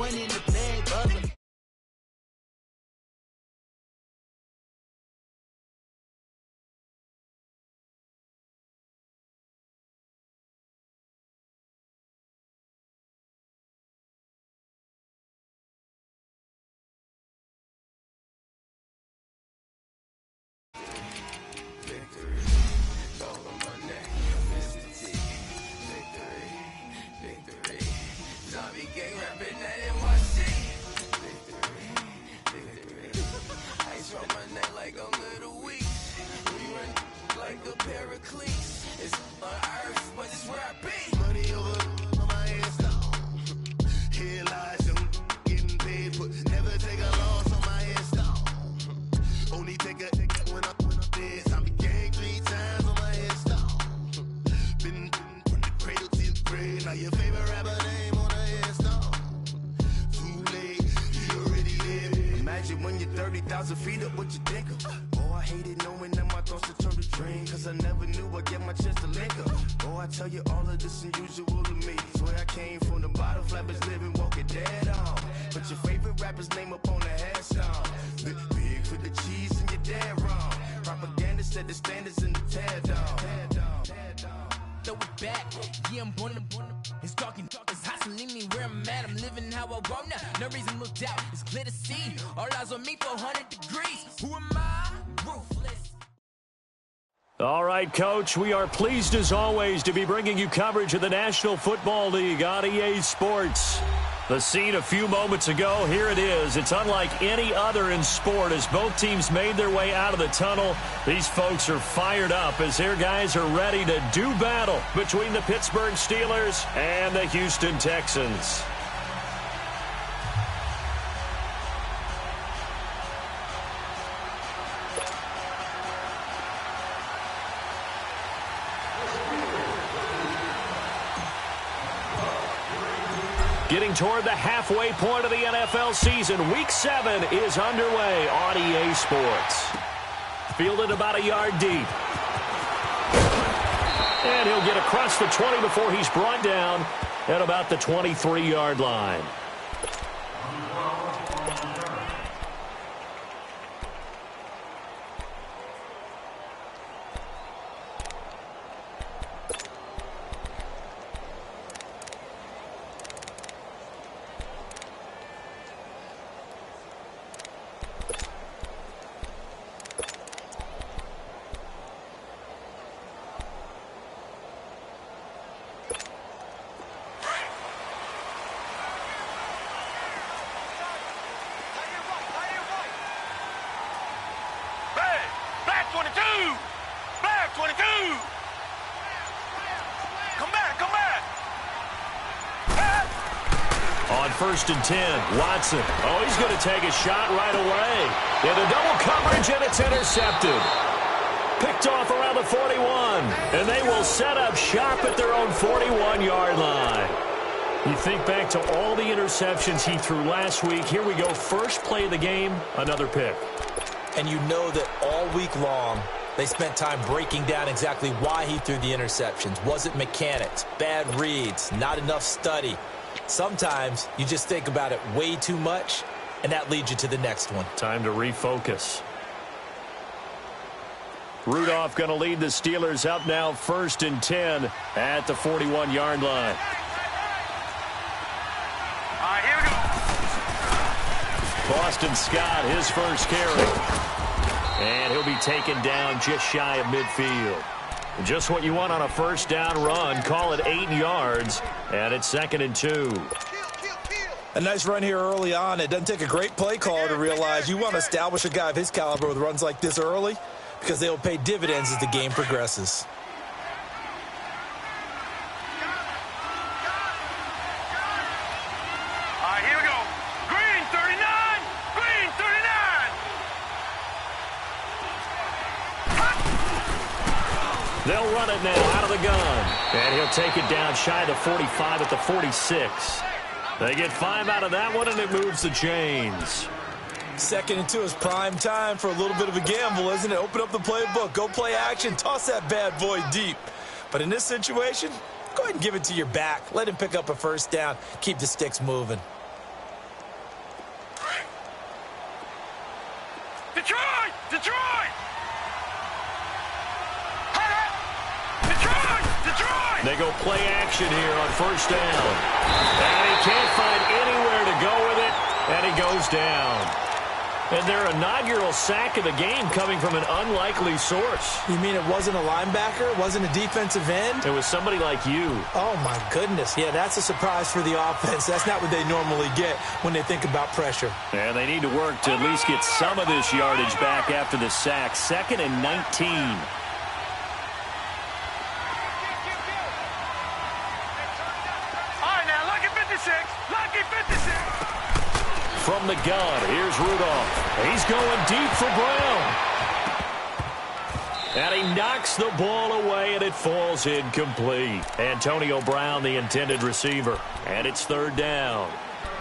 one in the bag, buzzer. When you're 30,000 feet up, what you think of? Oh, I hated knowing that my thoughts would turn to dream, cause I never knew I'd get my chance to link up. Oh, I tell you all of this unusual to me. Swear I came from the bottom, flappers living, walking dead on. But your favorite rapper's name up on the headstone. Big for the cheese and you're dead wrong. Propaganda set the standards in the tear down. Throw it back, yeah, I'm born to it's talking, it's hustling me where I'm at. I'm living how I want now. No reason to look out, it's clear to see. All eyes on me, 400 degrees. Who am I? Ruthless. All right, Coach, we are pleased as always to be bringing you coverage of the National Football League on EA Sports. The scene a few moments ago, here it is. It's unlike any other in sport as both teams made their way out of the tunnel. These folks are fired up as their guys are ready to do battle between the Pittsburgh Steelers and the Houston Texans. Getting toward the halfway point of the NFL season, Week 7 is underway on EA Sports. Fielded about a yard deep. And he'll get across the 20 before he's brought down at about the 23-yard line. On 1st and 10, Watson. Oh, he's going to take a shot right away. Into double coverage, and it's intercepted. Picked off around the 41. And they will set up shop at their own 41-yard line. You think back to all the interceptions he threw last week. Here we go. First play of the game, another pick. And you know that all week long, they spent time breaking down exactly why he threw the interceptions. Was it mechanics, bad reads, not enough study? Sometimes you just think about it way too much, and that leads you to the next one. Time to refocus. Rudolph going to lead the Steelers up now 1st and 10 at the 41-yard line. Here we go. Boston Scott, his first carry. And he'll be taken down just shy of midfield. Just what you want on a first down run. Call it 8 yards, and it's 2nd and 2. A nice run here early on. It doesn't take a great play caller to realize you want to establish a guy of his caliber with runs like this early because they will pay dividends as the game progresses. Here we go. Green 39. Green 39. They'll run it now out of the gun. And he'll take it down shy of the 45 at the 46. They get 5 out of that one, and it moves the chains. 2nd and 2 is prime time for a little bit of a gamble, isn't it? Open up the playbook, go play action, toss that bad boy deep. But in this situation, go ahead and give it to your back. Let him pick up a first down. Keep the sticks moving. They go play action here on first down. And he can't find anywhere to go with it, and he goes down. And their inaugural sack of the game coming from an unlikely source. You mean it wasn't a linebacker? It wasn't a defensive end? It was somebody like you. Oh, my goodness. Yeah, that's a surprise for the offense. That's not what they normally get when they think about pressure. And they need to work to at least get some of this yardage back after the sack. 2nd and 19. All right, now, lucky 56. Lucky 56. From the gun, here's Rudolph. He's going deep for Brown. And he knocks the ball away, and it falls incomplete. Antonio Brown, the intended receiver. And it's 3rd down.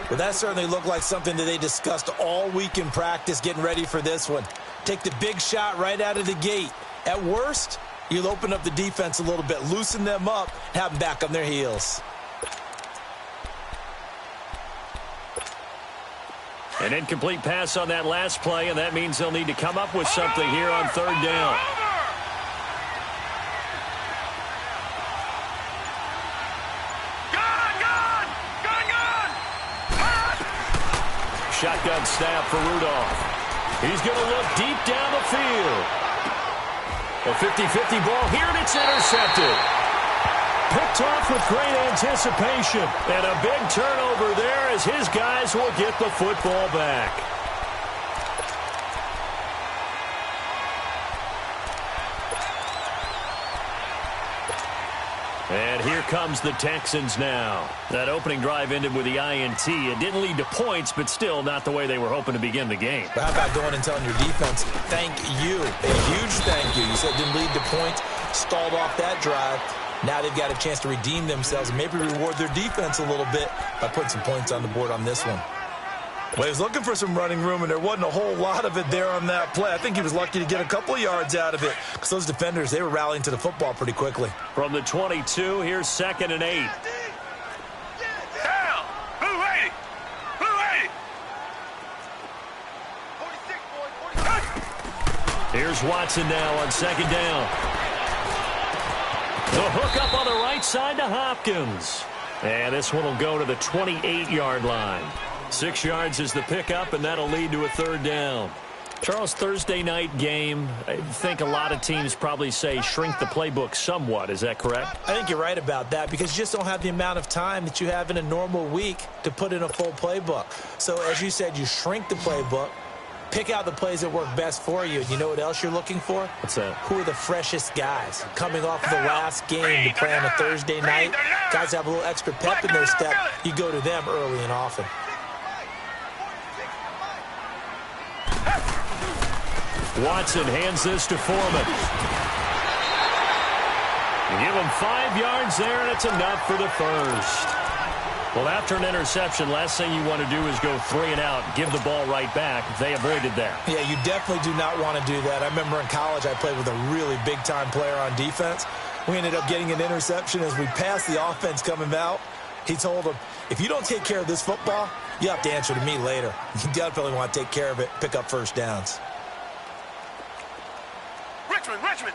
Well, that certainly looked like something that they discussed all week in practice getting ready for this one. Take the big shot right out of the gate. At worst, you'll open up the defense a little bit, loosen them up, have them back on their heels. An incomplete pass on that last play, and that means they'll need to come up with something here on 3rd down. Shotgun snap for Rudolph. He's going to look deep down the field. A 50-50 ball here, and it's intercepted. Picked off with great anticipation. And a big turnover there as his guys will get the football back. And here comes the Texans now. That opening drive ended with the INT. It didn't lead to points, but still not the way they were hoping to begin the game. But how about going and telling your defense, thank you, a huge thank you. You said it didn't lead to points, stalled off that drive. Now they've got a chance to redeem themselves and maybe reward their defense a little bit by putting some points on the board on this one. Well, he was looking for some running room, and there wasn't a whole lot of it there on that play. I think he was lucky to get a couple of yards out of it because those defenders, they were rallying to the football pretty quickly. From the 22, here's 2nd and 8. Down. Blue 80. Blue 80. Here's Watson now on 2nd down. The hook up on the right side to Hopkins. And this one will go to the 28-yard line. 6 yards is the pickup, and that'll lead to a 3rd down. Charles, Thursday night game, I think a lot of teams probably say shrink the playbook somewhat. Is that correct? I think you're right about that because you just don't have the amount of time that you have in a normal week to put in a full playbook. So, as you said, you shrink the playbook, pick out the plays that work best for you. And you know what else you're looking for? What's that? Who are the freshest guys coming off of the last game to play on a Thursday night? Guys have a little extra pep in their step. You go to them early and often. Watson hands this to Foreman. You give him 5 yards there, and it's enough for the first. Well, after an interception, last thing you want to do is go 3 and out, give the ball right back. They avoided that. Yeah, you definitely do not want to do that. I remember in college I played with a really big-time player on defense. We ended up getting an interception as we passed the offense coming out. He told him, if you don't take care of this football, you have to answer to me later. You definitely want to take care of it, pick up first downs. Richmond.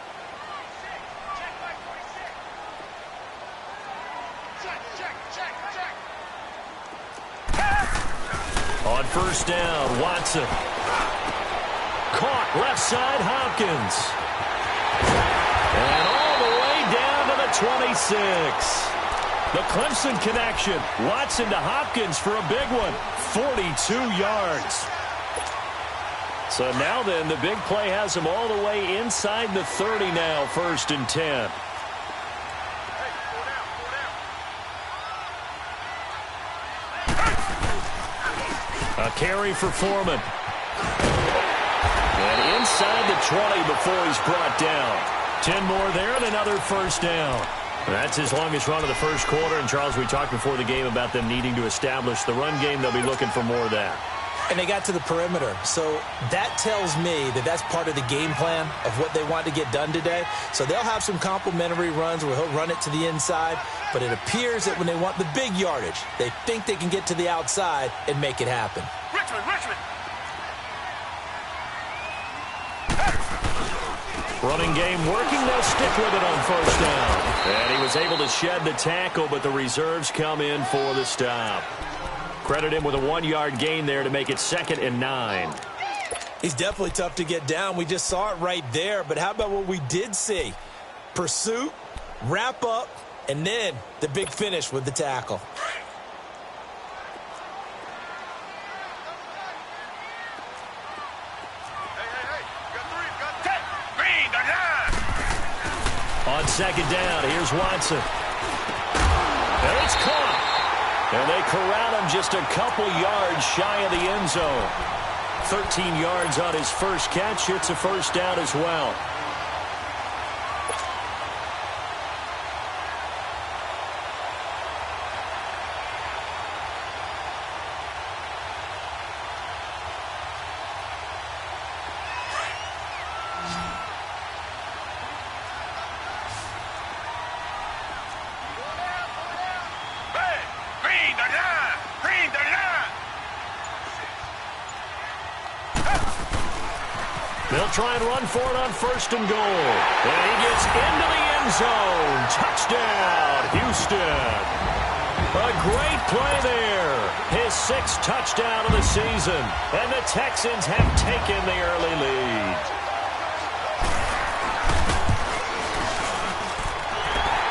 On first down, Watson. Caught left side, Hopkins. And all the way down to the 26. The Clemson connection. Watson to Hopkins for a big one. 42 yards. So now then, the big play has him all the way inside the 30 now, 1st and 10. A carry for Foreman. And inside the 20 before he's brought down. 10 more there and another first down. That's his longest run of the first quarter. And, Charles, we talked before the game about them needing to establish the run game. They'll be looking for more of that. And they got to the perimeter. So that tells me that that's part of the game plan of what they want to get done today. So they'll have some complimentary runs where he'll run it to the inside. But it appears that when they want the big yardage, they think they can get to the outside and make it happen. Richmond. Running game working. They'll stick with it on first down. And he was able to shed the tackle, but the reserves come in for the stop. Credit him with a 1-yard gain there to make it 2nd and 9. He's definitely tough to get down. We just saw it right there. But how about what we did see? Pursuit, wrap up, and then the big finish with the tackle. On 2nd down, here's Watson. And it's caught. And they corral him just a couple yards shy of the end zone. 13 yards on his first catch. It's a first down as well. They'll try and run for it on 1st and goal. And he gets into the end zone. Touchdown, Houston. A great play there. His 6th touchdown of the season. And the Texans have taken the early lead.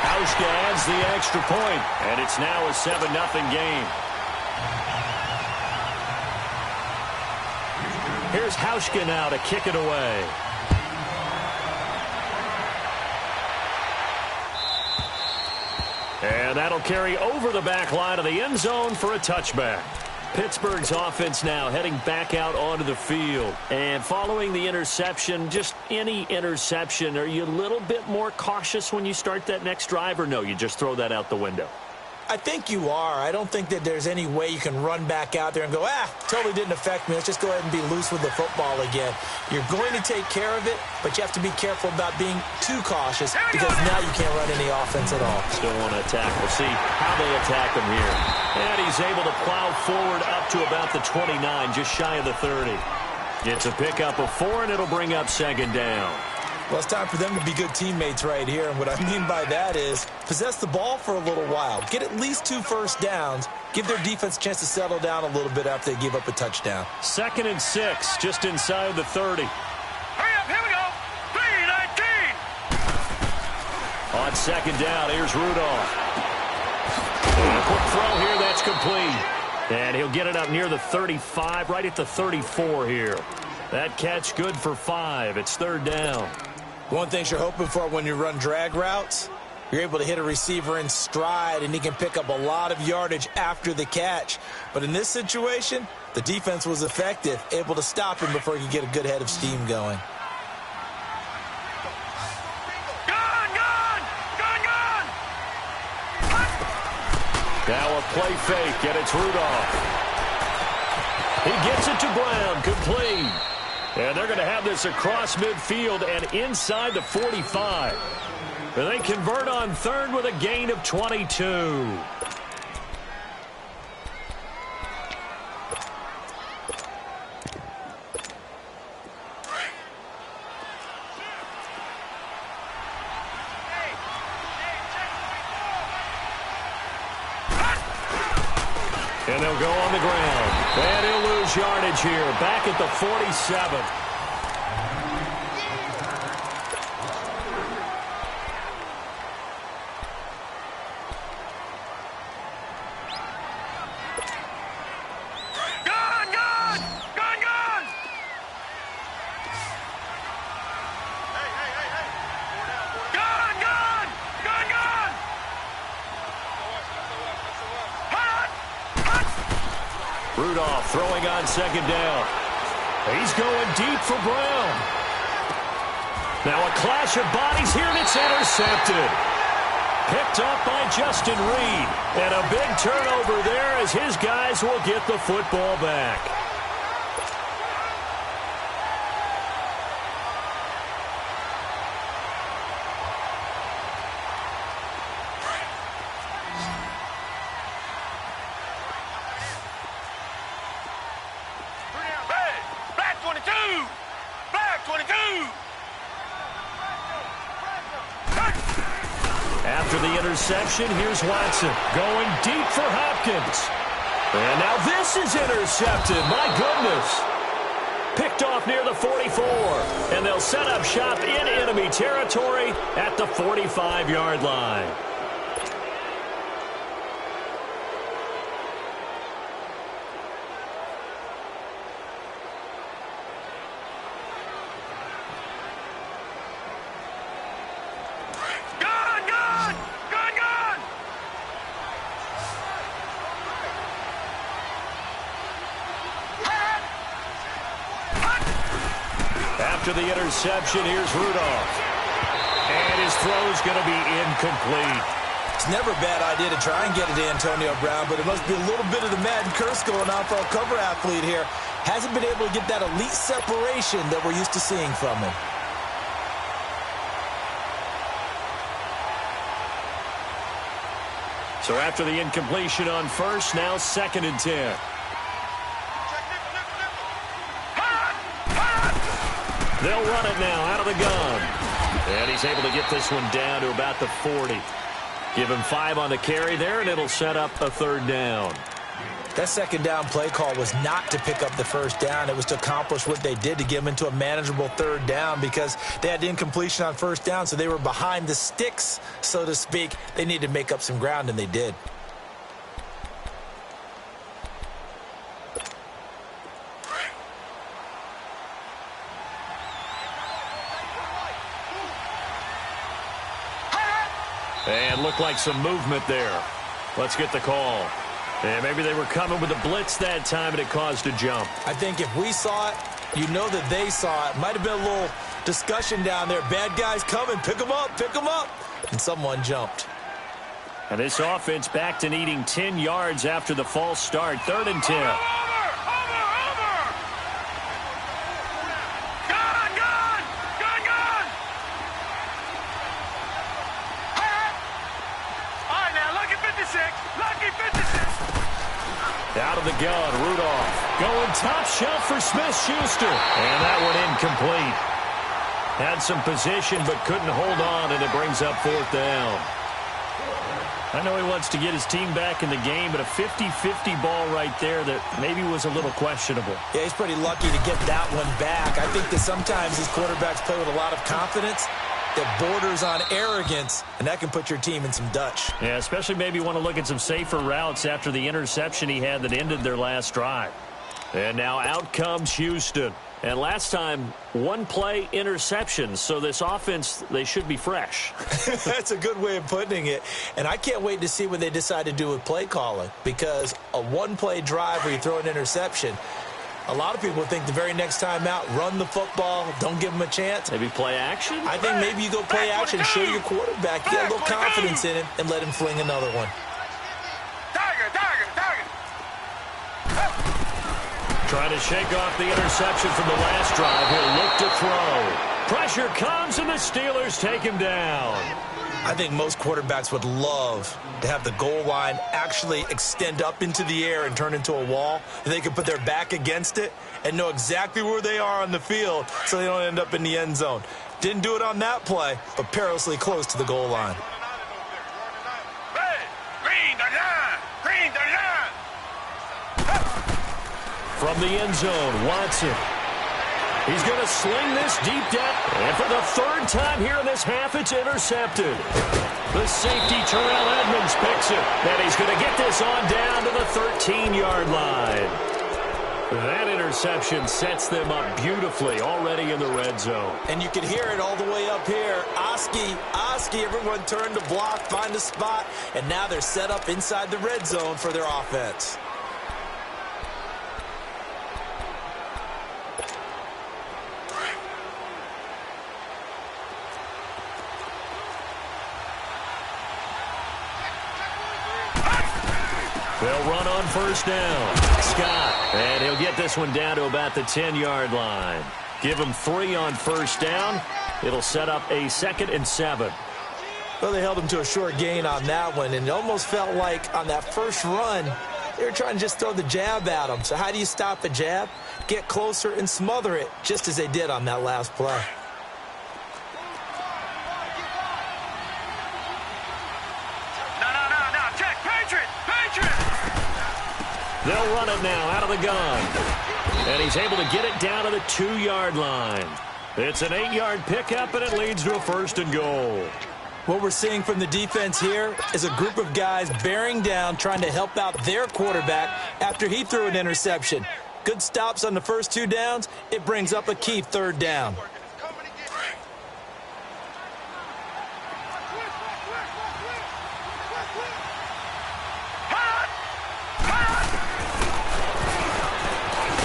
Hauschka adds the extra point, and it's now a 7-0 game. Here's Hauschka now to kick it away. And that'll carry over the back line of the end zone for a touchback. Pittsburgh's offense now heading back out onto the field. And following the interception, just any interception, are you a little bit more cautious when you start that next drive, or no, you just throw that out the window? I think you are. I don't think that there's any way you can run back out there and go, totally didn't affect me. Let's just go ahead and be loose with the football again. You're going to take care of it, but you have to be careful about being too cautious because now you can't run any offense at all. Still want to attack. We'll see how they attack him here. And he's able to plow forward up to about the 29, just shy of the 30. It's a pickup of 4, and it'll bring up 2nd down. Well, it's time for them to be good teammates right here. And what I mean by that is possess the ball for a little while. Get at least 2 first downs. Give their defense a chance to settle down a little bit after they give up a touchdown. 2nd and 6, just inside the 30. Hurry up, here we go. 3-19. On 2nd down, here's Rudolph. And a quick throw here, that's complete. And he'll get it up near the 35, right at the 34 here. That catch good for 5. It's 3rd down. One thing you're hoping for when you run drag routes, you're able to hit a receiver in stride, and he can pick up a lot of yardage after the catch. But in this situation, the defense was effective, able to stop him before he could get a good head of steam going. Now a play fake, and it's Rudolph. He gets it to Brown, complete. And they're going to have this across midfield and inside the 45. And they convert on 3rd with a gain of 22. And they'll go on the ground. And he'll lose yardage here. Back at the 47. Rudolph throwing on 2nd down. He's going deep for Brown. Now a clash of bodies here, and it's intercepted. Picked up by Justin Reed. And a big turnover there as his guys will get the football back. reception. Here's Watson going deep for Hopkins. And now this is intercepted. My goodness. Picked off near the 44. And they'll set up shop in enemy territory at the 45-yard line. After the interception, here's Rudolph. And his throw's going to be incomplete. It's never a bad idea to try and get it to Antonio Brown, but it must be a little bit of the Madden curse going on for a cover athlete here. Hasn't been able to get that elite separation that we're used to seeing from him. So after the incompletion on first, now 2nd and 10. They'll run it now out of the gun. And he's able to get this one down to about the 40. Give him 5 on the carry there, and it'll set up a 3rd down. That 2nd down play call was not to pick up the 1st down. It was to accomplish what they did, to get them into a manageable 3rd down, because they had the incompletion on 1st down, so they were behind the sticks, so to speak. They needed to make up some ground, and they did. And looked like some movement there. Let's get the call. And maybe they were coming with a blitz that time, and it caused a jump. I think if we saw it, you know that they saw it. Might have been a little discussion down there. Bad guys coming. Pick them up. Pick them up. And someone jumped. And this offense back to needing 10 yards after the false start. 3rd and 10. Out of the gun, Rudolph going top shelf for Smith-Schuster. And that one incomplete. Had some position but couldn't hold on, and it brings up 4th down. I know he wants to get his team back in the game, but a 50-50 ball right there that maybe was a little questionable. Yeah, he's pretty lucky to get that one back. I think that sometimes these quarterbacks play with a lot of confidence that borders on arrogance, and that can put your team in some Dutch. Yeah, especially maybe want to look at some safer routes after the interception he had that ended their last drive. And now out comes Houston. And last time, 1-play interceptions, so this offense, they should be fresh. That's a good way of putting it. And I can't wait to see what they decide to do with play calling, because a 1-play drive where you throw an interception, a lot of people think the very next time out, run the football, don't give them a chance. Maybe play action? I think maybe you go play action, show your quarterback, get a little confidence in him, and let him fling another one. Trying to shake off the interception from the last drive. He'll look to throw. Pressure comes, and the Steelers take him down. I think most quarterbacks would love to have the goal line actually extend up into the air and turn into a wall, and they can put their back against it and know exactly where they are on the field so they don't end up in the end zone. Didn't do it on that play, but perilously close to the goal line. From the end zone, Watson. He's going to sling this deep down. And for the 3rd time here in this half, it's intercepted. The safety, Terrell Edmonds, picks it. And he's going to get this on down to the 13-yard line. That interception sets them up beautifully already in the red zone. And you can hear it all the way up here. Oski, everyone turned to block, find a spot, and now they're set up inside the red zone for their offense. They'll run on 1st down. Scott, and he'll get this one down to about the 10-yard line. Give him 3 on 1st down. It'll set up a 2nd and 7. Well, they held him to a short gain on that one, and it almost felt like on that first run, they were trying to just throw the jab at him. So how do you stop a jab? Get closer and smother it, just as they did on that last play. They'll run it now out of the gun. And he's able to get it down to the 2-yard line. It's an 8-yard pickup, and it leads to a 1st and goal. What we're seeing from the defense here is a group of guys bearing down, trying to help out their quarterback after he threw an interception. Good stops on the first 2 downs. It brings up a key 3rd down.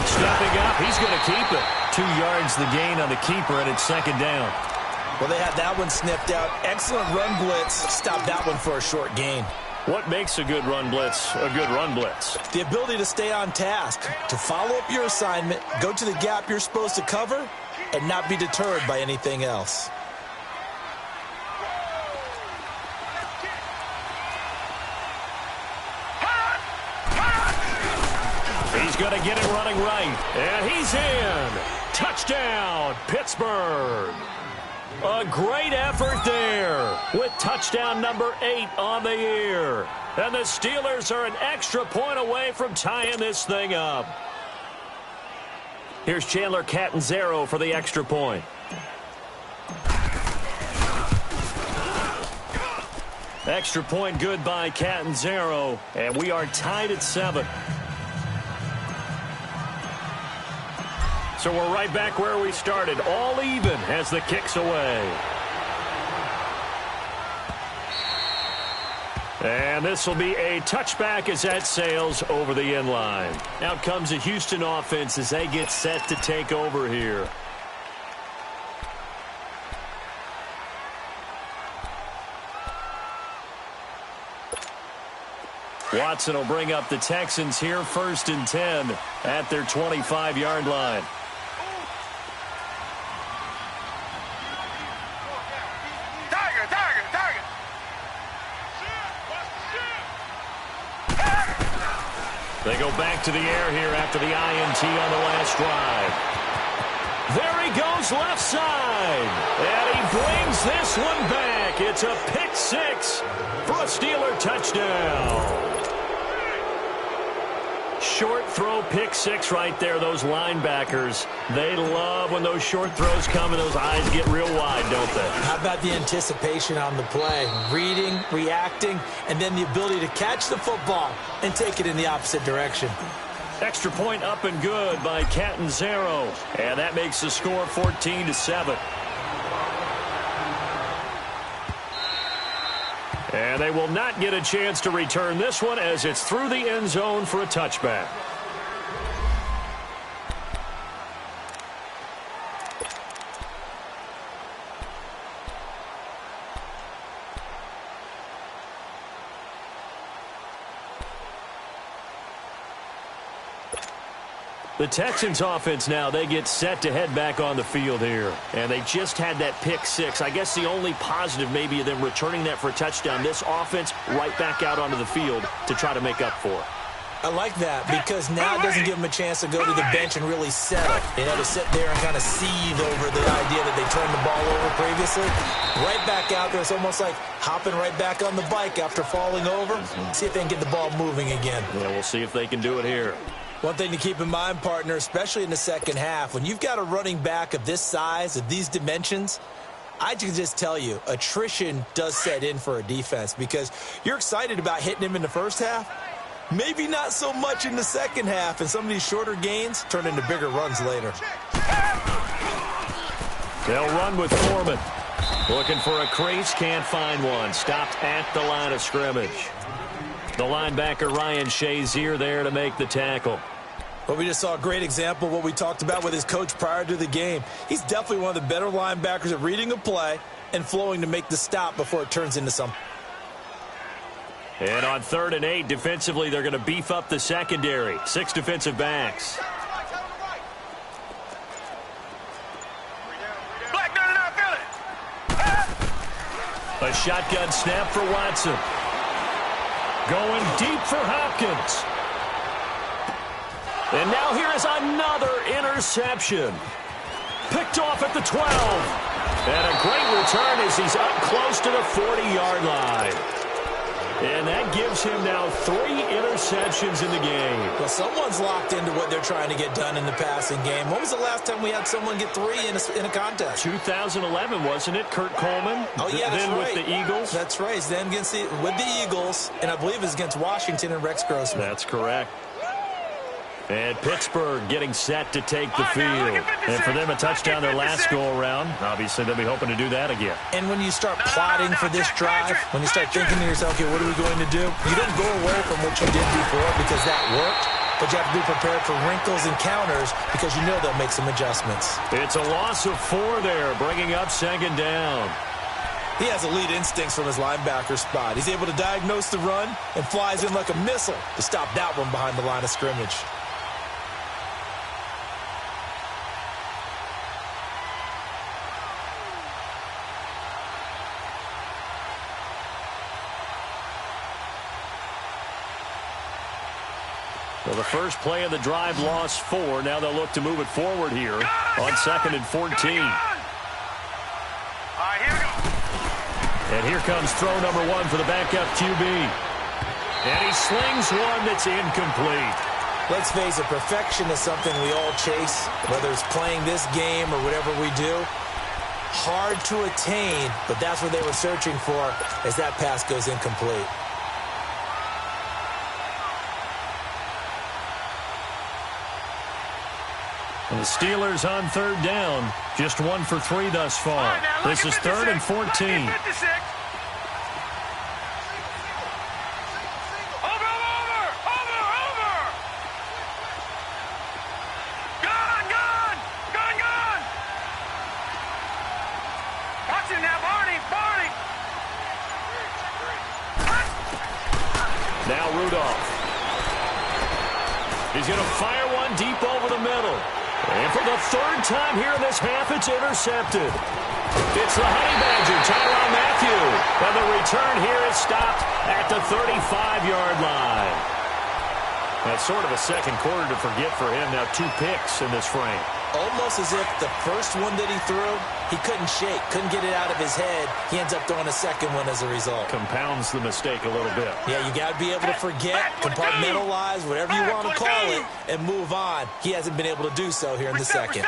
Stepping up, he's going to keep it. 2 yards the gain on the keeper, and it's 2nd down. Well, they had that one sniffed out. Excellent run blitz. Stop that one for a short gain. What makes a good run blitz a good run blitz? The ability to stay on task, to follow up your assignment, go to the gap you're supposed to cover, and not be deterred by anything else. He's going to get it running right, and he's in. Touchdown, Pittsburgh. A great effort there with touchdown number 8 on the year. And the Steelers are an extra point away from tying this thing up. Here's Chandler Catanzaro for the extra point. Extra point good by Catanzaro, and we are tied at 7. So we're right back where we started, all even as the kick's away. And this will be a touchback as that sails over the end line. Out comes the Houston offense as they get set to take over here. Watson will bring up the Texans here, 1st and 10 at their 25-yard line. They go back to the air here after the INT on the last drive. There he goes left side. And he brings this one back. It's a pick 6 for a Steeler touchdown. Short throw pick 6 right there. Those linebackers, they love when those short throws come and those eyes get real wide, don't they? How about the anticipation on the play? Reading, reacting, and then the ability to catch the football and take it in the opposite direction. Extra point up and good by Catanzaro. And that makes the score 14-7. And they will not get a chance to return this one as it's through the end zone for a touchback. The Texans offense now, they get set to head back on the field here. And they just had that pick 6. I guess the only positive maybe of them returning that for a touchdown. This offense right back out onto the field to try to make up for it. I like that because now it doesn't give them a chance to go to the bench and really settle. You know, to sit there and kind of seethe over the idea that they turned the ball over previously. Right back out there. It's almost like hopping right back on the bike after falling over. See if they can get the ball moving again. Yeah, we'll see if they can do it here. One thing to keep in mind, partner, especially in the second half, when you've got a running back of this size, of these dimensions, I can just tell you, attrition does set in for a defense because you're excited about hitting him in the first half. Maybe not so much in the second half, and some of these shorter gains turn into bigger runs later. They'll run with Foreman. Looking for a crease, can't find one. Stopped at the line of scrimmage. The linebacker, Ryan Shazier, there to make the tackle. Well, we just saw a great example of what we talked about with his coach prior to the game. He's definitely one of the better linebackers at reading a play and flowing to make the stop before it turns into something. And on 3rd and 8, defensively, they're going to beef up the secondary. 6 defensive backs. A shotgun snap for Watson. Going deep for Hopkins. And now here is another interception. Picked off at the 12. And a great return as he's up close to the 40-yard line. And that gives him now 3 interceptions in the game. Well, someone's locked into what they're trying to get done in the passing game. When was the last time we had someone get 3 in a contest? 2011, wasn't it, Kurt Coleman? Oh, yeah, that's then right. with the Eagles. That's right. Then with the Eagles, and I believe it was against Washington and Rex Grossman. That's correct. And Pittsburgh getting set to take the field. And for them, a touchdown their last go-around. Obviously, they'll be hoping to do that again. And when you start plotting for this drive, when you start thinking to yourself, okay, what are we going to do? You don't go away from what you did before because that worked, but you have to be prepared for wrinkles and counters because you know they'll make some adjustments. It's a loss of 4 there, bringing up 2nd down. He has elite instincts from his linebacker spot. He's able to diagnose the run and flies in like a missile to stop that one behind the line of scrimmage. Well, the first play of the drive lost 4. Now they'll look to move it forward here on 2nd and 14. All right, here we go. And here comes throw number 1 for the backup QB. And he slings one that's incomplete. Let's face it, perfection is something we all chase, whether it's playing this game or whatever we do. Hard to attain, but that's what they were searching for as that pass goes incomplete. And the Steelers on 3rd down. Just 1 for 3 thus far. This is 3rd and 14. Now Rudolph. He's going to fire one deep over the middle. And for the 3rd time here in this half, it's intercepted. It's the Honey Badger, Tyrann Mathieu. And the return here is stopped at the 35-yard line. That's sort of a second quarter to forget for him. Now 2 picks in this frame. Almost as if the first one that he threw, he couldn't shake, couldn't get it out of his head. He ends up throwing a second one as a result. Compounds the mistake a little bit. Yeah, you got to be able to forget, compartmentalize, whatever you want to call it, and move on. He hasn't been able to do so here in the second.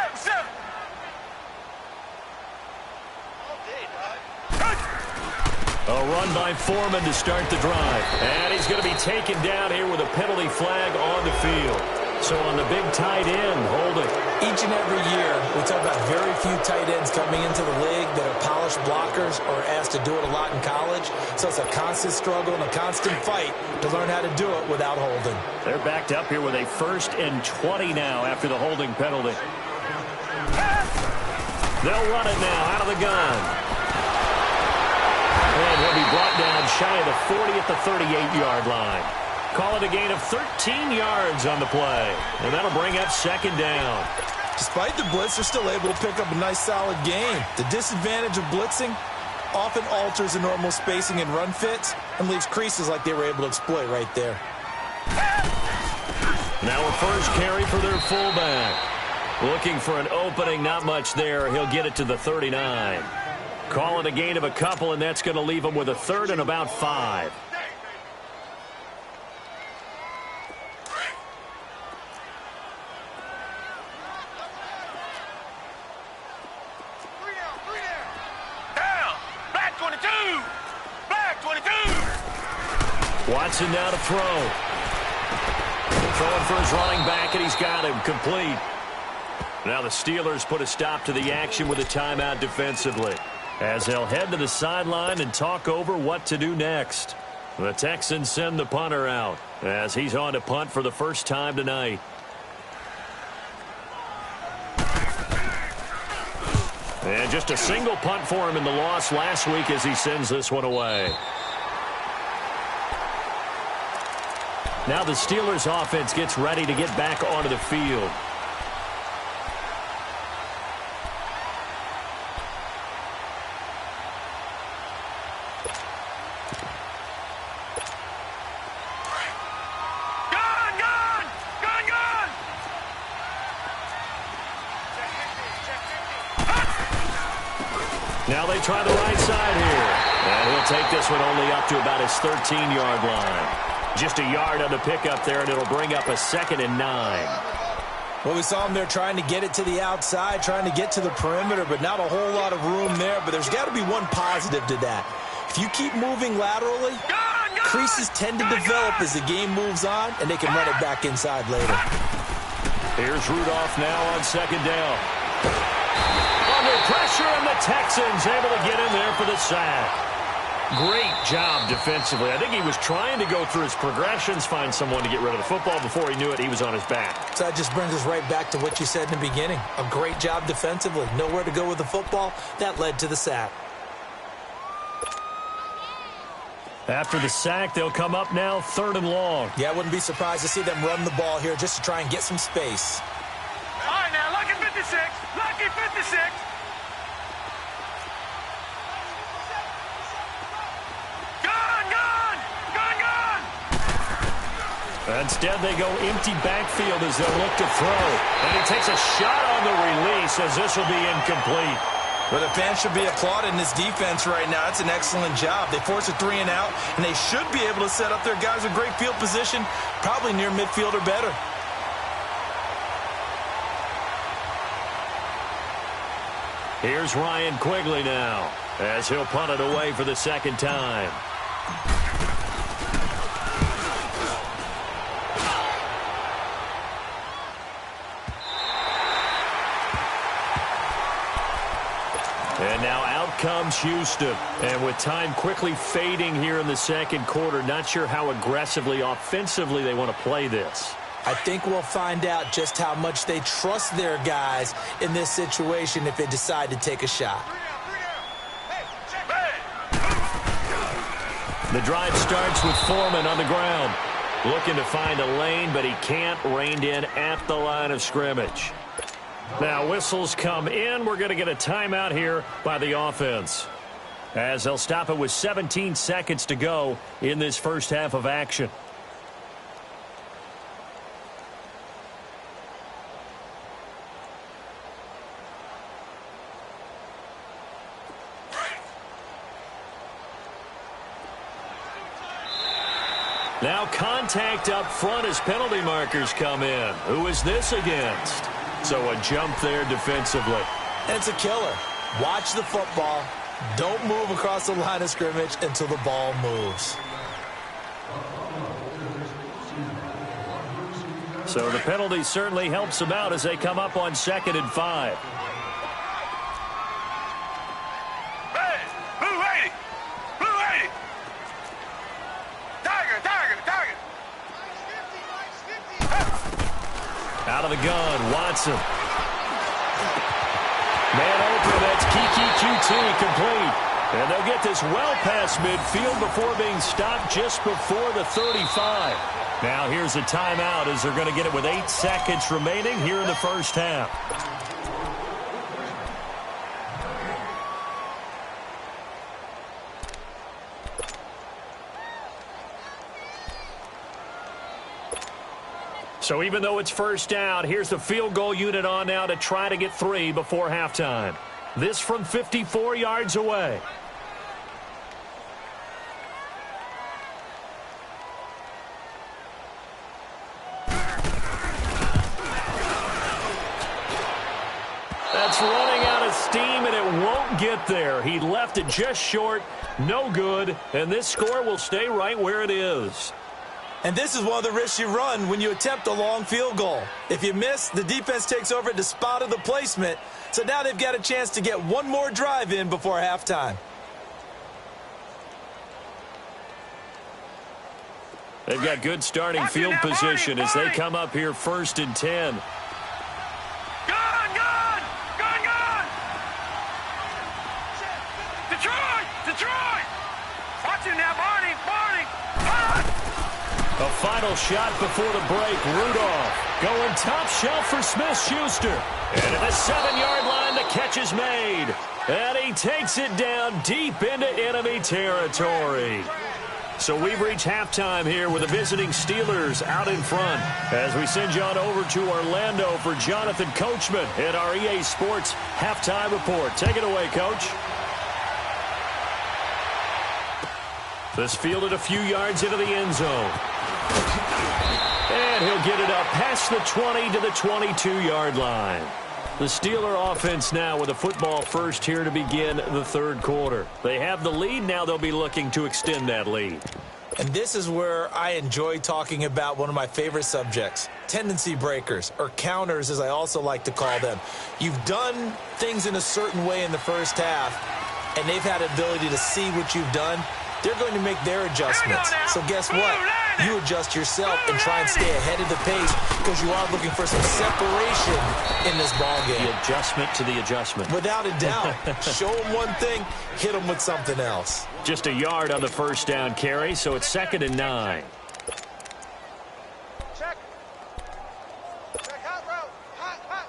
A run by Foreman to start the drive. And he's going to be taken down here with a penalty flag on the field. So on the big tight end, holding. Each and every year, we talk about very few tight ends coming into the league that are polished blockers or asked to do it a lot in college. So it's a constant struggle and a constant fight to learn how to do it without holding. They're backed up here with a 1st and 20 now after the holding penalty. They'll run it now out of the gun. And he'll be brought down shy of the 40 at the 38-yard line. Call it a gain of 13 yards on the play. And that'll bring up 2nd down. Despite the blitz, they're still able to pick up a nice, solid gain. The disadvantage of blitzing often alters the normal spacing and run fits and leaves creases like they were able to exploit right there. Now a first carry for their fullback. Looking for an opening, not much there. He'll get it to the 39. Call it a gain of a couple, and that's going to leave him with a 3rd and about 5. Watson now to throw. Throwing for his running back, and he's got him complete. Now the Steelers put a stop to the action with a timeout defensively, as they'll head to the sideline and talk over what to do next. The Texans send the punter out as he's on to punt for the first time tonight. And just a single punt for him in the loss last week as he sends this one away. Now the Steelers offense gets ready to get back onto the field. Now they try the right side here. And he'll take this one only up to about his 13-yard line. Just a yard on the pickup there, and it'll bring up a 2nd and 9. Well, we saw him there trying to get it to the outside, trying to get to the perimeter, but not a whole lot of room there. But there's got to be one positive to that. If you keep moving laterally, creases tend to develop as the game moves on, and they can run it back inside later. Here's Rudolph now on 2nd down. Under pressure, and the Texans able to get in there for the sack. Great job defensively. I think he was trying to go through his progressions, find someone to get rid of the football. Before he knew it, he was on his back. So that just brings us right back to what you said in the beginning. A great job defensively. Nowhere to go with the football. That led to the sack. After the sack, they'll come up now 3rd and long. Yeah, I wouldn't be surprised to see them run the ball here just to try and get some space. All right, now, lucky 56. Lucky 56. Instead, they go empty backfield as they'll look to throw. And he takes a shot on the release as this will be incomplete. Well, the fans should be applauding this defense right now. It's an excellent job. They force a 3 and out, and they should be able to set up their guys with great field position, probably near midfield or better. Here's Ryan Quigley now as he'll punt it away for the 2nd time. And now out comes Houston. And with time quickly fading here in the 2nd quarter, not sure how aggressively, offensively they want to play this. I think we'll find out just how much they trust their guys in this situation if they decide to take a shot. The drive starts with Foreman on the ground. Looking to find a lane, but he can't. Reined in at the line of scrimmage. Now whistles come in. We're going to get a timeout here by the offense, as they'll stop it with 17 seconds to go in this first half of action. Now contact up front as penalty markers come in. Who is this against? So a jump there defensively. And it's a killer. Watch the football. Don't move across the line of scrimmage until the ball moves. So the penalty certainly helps them out as they come up on 2nd and 5. Out of the gun, Watson. Man open, that's Kiki QT complete. And they'll get this well past midfield before being stopped just before the 35. Now here's a timeout as they're going to get it with 8 seconds remaining here in the first half. So even though it's first down, here's the field goal unit on now to try to get 3 before halftime. This from 54 yards away. That's running out of steam, and it won't get there. He left it just short, no good, and this score will stay right where it is. And this is one of the risks you run when you attempt a long field goal. If you miss, the defense takes over at the spot of the placement. So now they've got a chance to get one more drive in before halftime. They've got good starting field position as they come up here 1st and 10. Detroit! Watch him now, Barney! A final shot before the break. Rudolph going top shelf for Smith-Schuster. And at the 7-yard line, the catch is made. And he takes it down deep into enemy territory. So we've reached halftime here with the visiting Steelers out in front. As we send you on over to Orlando for Jonathan Coachman at our EA Sports Halftime Report. Take it away, Coach. This fielded a few yards into the end zone. And he'll get it up past the 20 to the 22-yard line. The Steeler offense now with a football first here to begin the third quarter. They have the lead. Now they'll be looking to extend that lead. And this is where I enjoy talking about one of my favorite subjects, tendency breakers, or counters as I also like to call them. You've done things in a certain way in the first half, and they've had the ability to see what you've done. They're going to make their adjustments. So guess what? You adjust yourself and try and stay ahead of the pace because you are looking for some separation in this ballgame. The adjustment to the adjustment. Without a doubt. Show them one thing, hit them with something else. Just a yard on the first down carry, so it's 2nd and 9. Check. Check hot route. Hot, hot.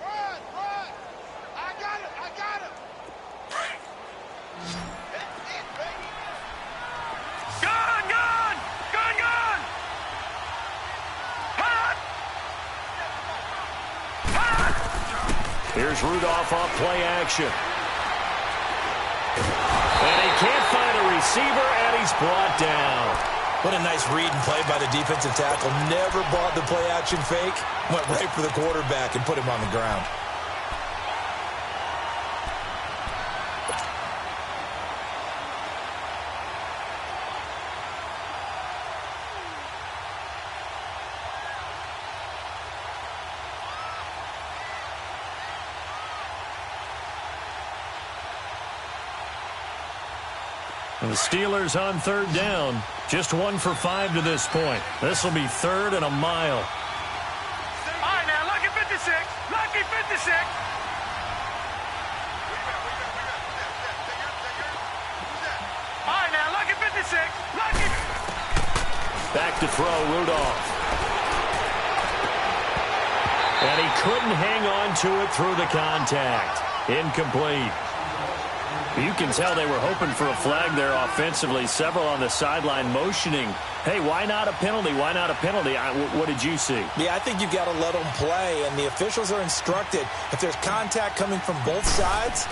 Hot. Run. I got it. That's it, baby. Gun. Hot. Here's Rudolph off play action. And he can't find a receiver, and he's brought down. What a nice read and play by the defensive tackle. Never bought the play action fake. Went right for the quarterback and put him on the ground. And the Steelers on 3rd down. Just 1 for 5 to this point. This will be 3rd and a mile. All right, now, lucky 56. Lucky 56. All right, now, lucky 56. Lucky. Back to throw, Rudolph. And he couldn't hang on to it through the contact. Incomplete. You can tell they were hoping for a flag there offensively. Several on the sideline motioning. Hey, why not a penalty? Why not a penalty? What did you see? Yeah, I think you've got to let them play, and the officials are instructed. If there's contact coming from both sides,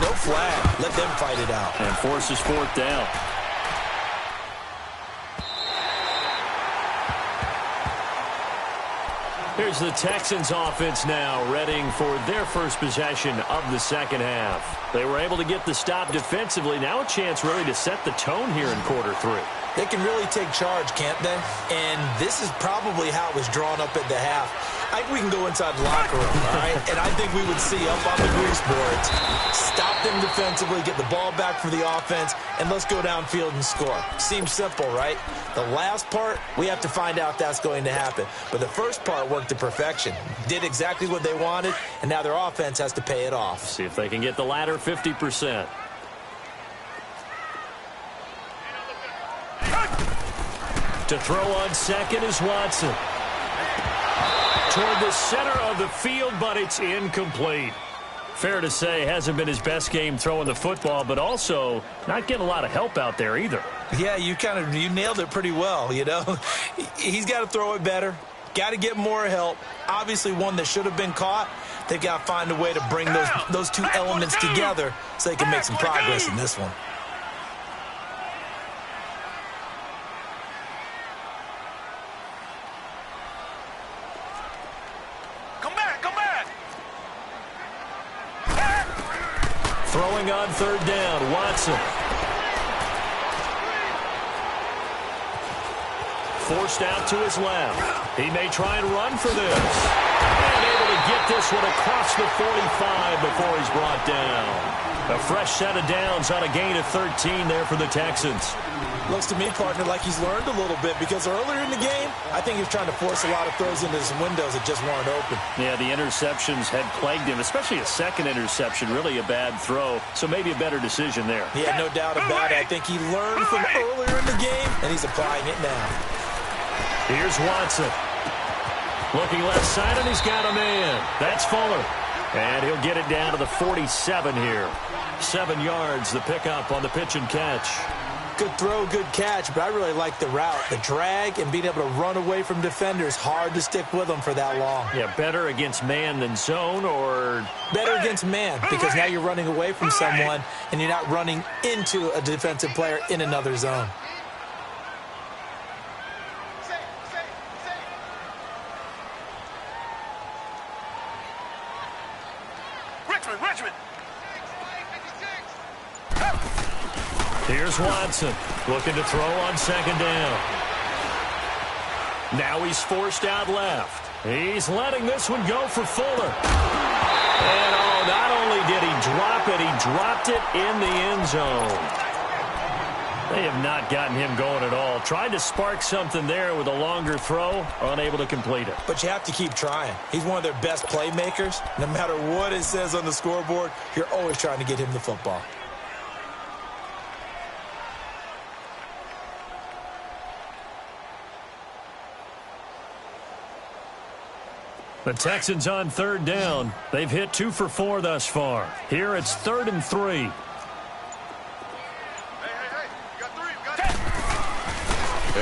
no flag. Let them fight it out. And forces 4th down. Here's the Texans offense now, readying for their first possession of the second half. They were able to get the stop defensively. Now a chance really to set the tone here in quarter 3. They can really take charge, can't they? And this is probably how it was drawn up at the half. I think we can go inside the locker room, all right? And I think we would see up on the grease boards, stop them defensively, get the ball back for the offense, and let's go downfield and score. Seems simple, right? The last part, we have to find out that's going to happen. But the first part worked to perfection. Did exactly what they wanted, and now their offense has to pay it off. See if they can get the latter 50%. To throw on second is Watson. Toward the center of the field, but it's incomplete. Fair to say, hasn't been his best game throwing the football, but also not getting a lot of help out there either. Yeah, you nailed it pretty well, you know. He's got to throw it better. Got to get more help. Obviously one that should have been caught. They've got to find a way to bring those two elements together so they can make some progress in this one. Throwing on 3rd down, Watson. Forced out to his left. He may try and run for this. And able to get this one across the 45 before he's brought down. A fresh set of downs on a gain of 13 there for the Texans. Looks to me, partner, like he's learned a little bit because earlier in the game, I think he was trying to force a lot of throws into some windows that just weren't open. Yeah, the interceptions had plagued him, especially a second interception, really a bad throw. So maybe a better decision there. Yeah, no doubt about it. I think he learned from earlier in the game, and he's applying it now. Here's Watson. Looking left side, and he's got a man. That's Fuller. And he'll get it down to the 47 here. 7 yards, the pickup on the pitch and catch. Good throw, good catch, but I really like the route. The drag and being able to run away from defenders, hard to stick with them for that long. Yeah, better against man than zone, or... Better against man, because now you're running away from someone and you're not running into a defensive player in another zone. Richmond. Here's Watson, looking to throw on second down. Now he's forced out left. He's letting this one go for Fuller. And, oh, not only did he drop it, he dropped it in the end zone. They have not gotten him going at all. Tried to spark something there with a longer throw, unable to complete it. But you have to keep trying. He's one of their best playmakers. No matter what it says on the scoreboard, you're always trying to get him the football. The Texans on third down. They've hit 2 for 4 thus far. Here it's 3rd and 3. Hey, you got 3, you got 10.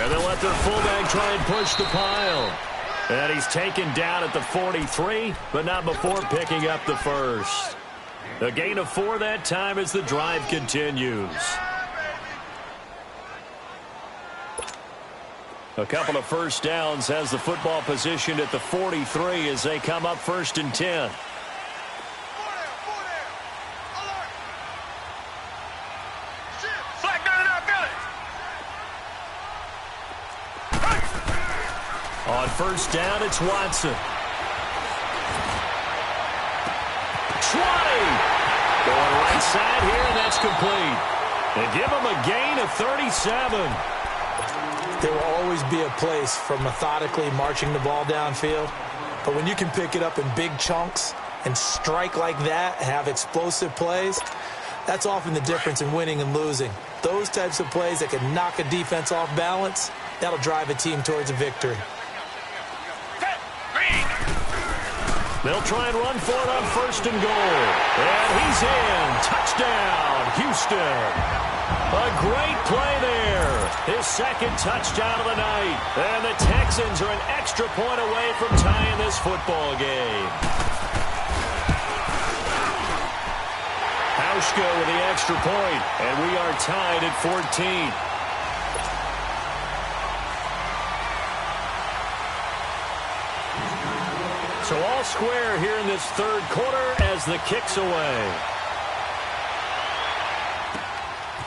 And they'll let their fullback try and push the pile. And he's taken down at the 43, but not before picking up the first. A gain of 4 that time as the drive continues. A couple of first downs has the football positioned at the 43 as they come up 1st and 10. Flag down in our belly. On first down, it's Watson. 20. Going right side here, and that's complete. They give him a gain of 37. There will always be a place for methodically marching the ball downfield. But when you can pick it up in big chunks and strike like that, have explosive plays, that's often the difference in winning and losing. Those types of plays that can knock a defense off balance, that'll drive a team towards a victory. They'll try and run for it on 1st and goal. And he's in. Touchdown, Houston. A great play there. His 2nd touchdown of the night. And the Texans are an extra point away from tying this football game. Hauschka with the extra point, and we are tied at 14. So all square here in this 3rd quarter as the kick's away.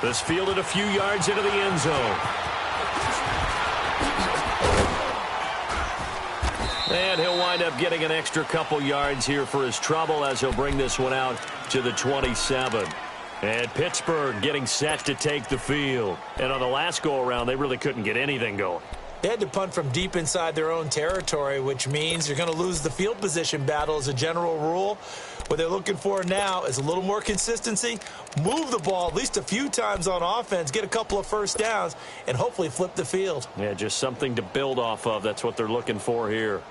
This fielded a few yards into the end zone. And he'll wind up getting an extra couple yards here for his trouble as he'll bring this one out to the 27. And Pittsburgh getting set to take the field. And on the last go-around, they really couldn't get anything going. They had to punt from deep inside their own territory, which means you're going to lose the field position battle as a general rule. What they're looking for now is a little more consistency, move the ball at least a few times on offense, get a couple of first downs, and hopefully flip the field. Yeah, just something to build off of. That's what they're looking for here.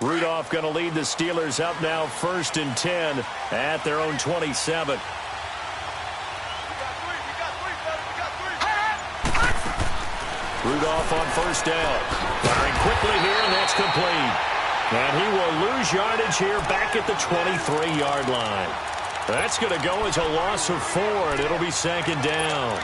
Rudolph going to lead the Steelers up now 1st and 10 at their own 27. Rudolph on 1st down. Firing quickly here, and that's complete. And he will lose yardage here back at the 23-yard line. That's going to go as a loss of 4, and it'll be 2nd down.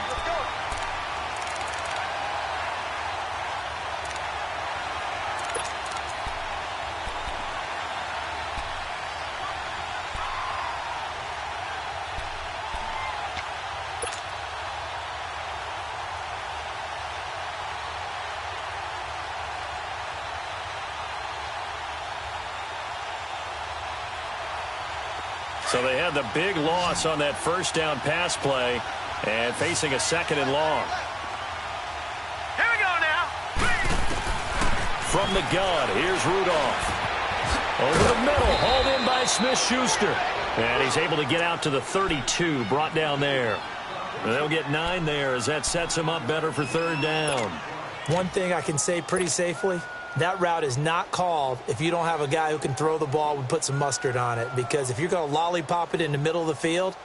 So they had the big loss on that 1st down pass play and facing a 2nd and long. Here we go now. From the gun, here's Rudolph. Over the middle, hauled in by Smith-Schuster. And he's able to get out to the 32, brought down there. They'll get 9 there as that sets him up better for 3rd down. One thing I can say pretty safely, that route is not called if you don't have a guy who can throw the ball and put some mustard on it. Because if you're going to lollipop it in the middle of the field,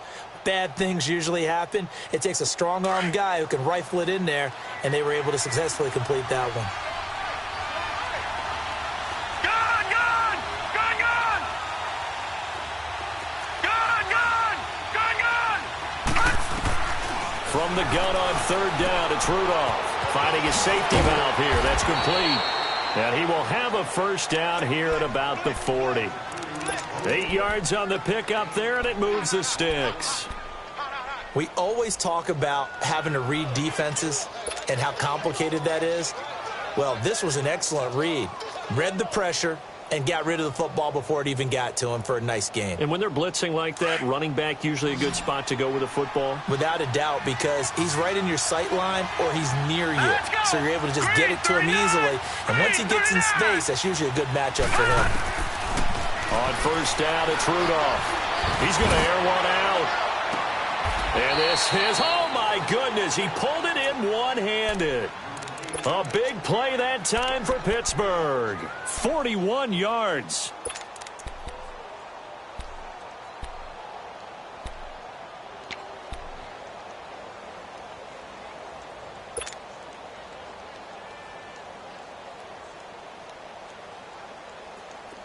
bad things usually happen. It takes a strong-arm guy who can rifle it in there, and they were able to successfully complete that one. From the gun on third down, it's Rudolph finding his safety valve here. That's complete. And he will have a first down here at about the 40. 8 yards on the pickup there, and it moves the sticks. We always talk about having to read defenses and how complicated that is. Well, this was an excellent read. Read the pressure and got rid of the football before it even got to him for a nice game. And when they're blitzing like that, running back usually a good spot to go with a football? Without a doubt, because he's right in your sight line or he's near you. So you're able to just get it to him easily. And once he gets in space, that's usually a good matchup for him. On first down, it's Rudolph. He's going to air one out. And this is, oh my goodness, he pulled it in one-handed. A big play that time for Pittsburgh. 41 yards.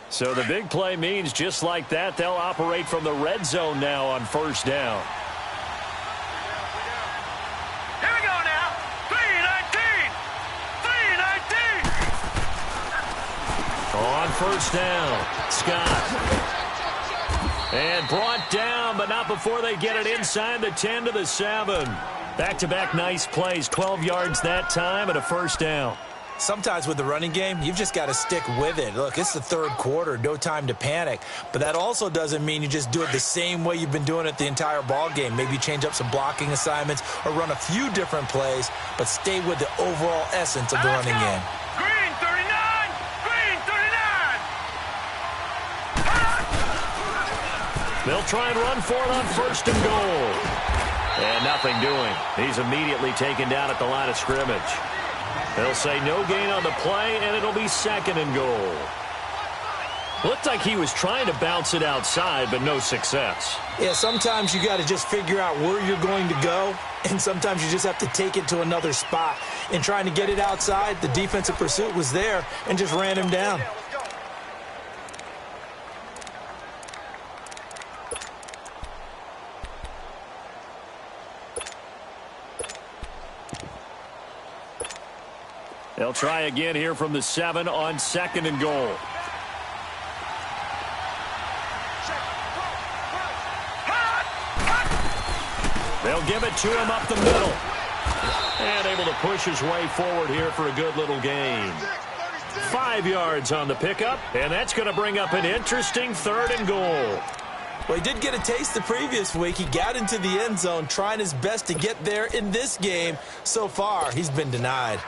So the big play means just like that, they'll operate from the red zone now on first down. On first down, Scott. And brought down, but not before they get it inside the 10 to the 7. Back-to-back nice plays, 12 yards that time and a first down. Sometimes with the running game, you've just got to stick with it. Look, it's the third quarter, no time to panic. But that also doesn't mean you just do it the same way you've been doing it the entire ball game. Maybe change up some blocking assignments or run a few different plays, but stay with the overall essence of the running game. They'll try and run for it on first and goal. And nothing doing. He's immediately taken down at the line of scrimmage. They'll say no gain on the play, and it'll be second and goal. Looked like he was trying to bounce it outside, but no success. Yeah, sometimes you got to just figure out where you're going to go, and sometimes you just have to take it to another spot. In trying to get it outside, the defensive pursuit was there and just ran him down. They'll try again here from the 7 on second and goal. They'll give it to him up the middle. And able to push his way forward here for a good little gain. 5 yards on the pickup, and that's going to bring up an interesting third and goal. Well, he did get a taste the previous week. He got into the end zone, trying his best to get there in this game. So far, he's been denied.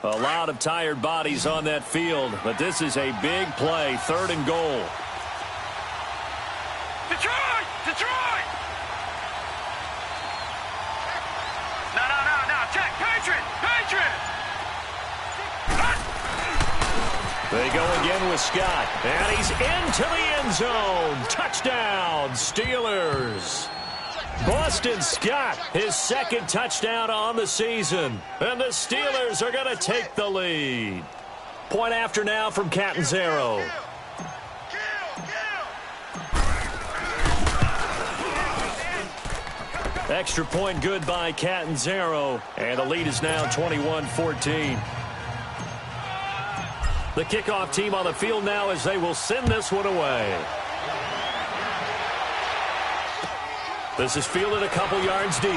A lot of tired bodies on that field, but this is a big play, third and goal. Detroit! Detroit! No. Check. Patriot! They go again with Scott, and he's into the end zone. Touchdown, Steelers. Boston Scott, his second touchdown on the season. And the Steelers are going to take the lead. Point after now from Catanzaro. Extra point good by Catanzaro. And the lead is now 21-14. The kickoff team on the field now as they will send this one away. This is fielded a couple yards deep.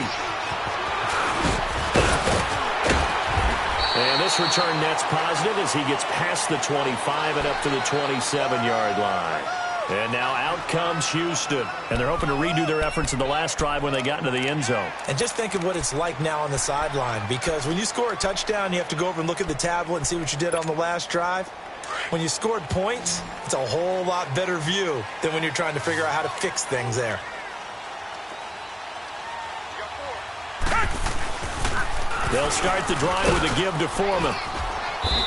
And this return net's positive as he gets past the 25 and up to the 27-yard line. And now out comes Houston. And they're hoping to redo their efforts in the last drive when they got into the end zone. And just think of what it's like now on the sideline, because when you score a touchdown, you have to go over and look at the tablet and see what you did on the last drive. When you scored points, it's a whole lot better view than when you're trying to figure out how to fix things there. They'll start the drive with a give to Foreman.